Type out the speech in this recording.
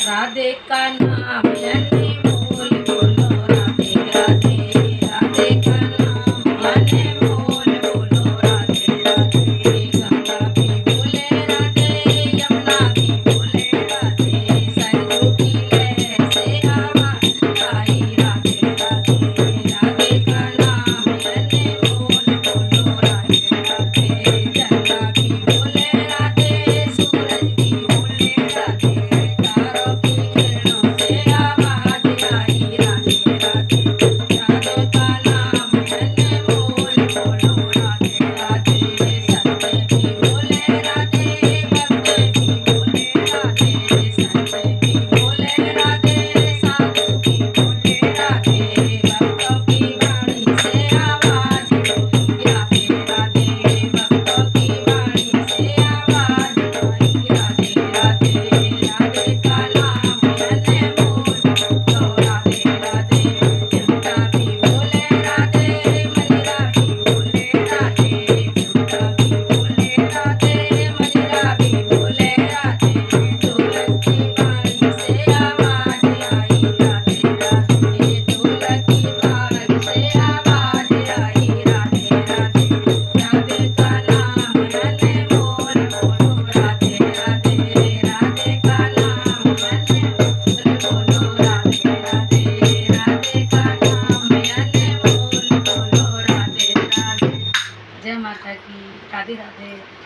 राधे का नाम लेने बोल बोलो राधे राधे। राधे का नाम लेने बोल बोलो राधे राधे। गंगा भी बोले राधे, यमुना भी बोले राधे, सरयू की लहर से आवाज आई राधे राधे। राधे का नाम लेने बोल बोलो राधे राधे। चंद्रा भी बोले राधे, सूरज भी बोले राधे, तारों की किरणों से आवाज आई राधे राधे। राधे का नाम लेने बोल बोलो राधे राधे। संत भी बोले राधे, भक्त भी बोले राधे, संत भी बोले राधे, साधु भी बोले राधे, भक्तों की वाणी से आवाज आई राधे राधे। भक्तों की वाणी से आवाज आई राधे राधे। राधे का नाम लेने बोल बोलो राधे राधे। झूठा भी बोले राधे, मनीरा भी बोले राधे, झूठा भी बोले राधे, मनीरा भी बोले राधे। ढोलक की वाणी से आवाज आई राधे राधे, ढोलक की ताल से आवाज आई राधे राधे। राधे का नाम लेने बोल बोलो राधे राधे। राधे का नाम लेने बोल बोलो राधे राधे। राधे का नाम लेने बोल बोलो राधे राधे। जय माता की। राधे राधे।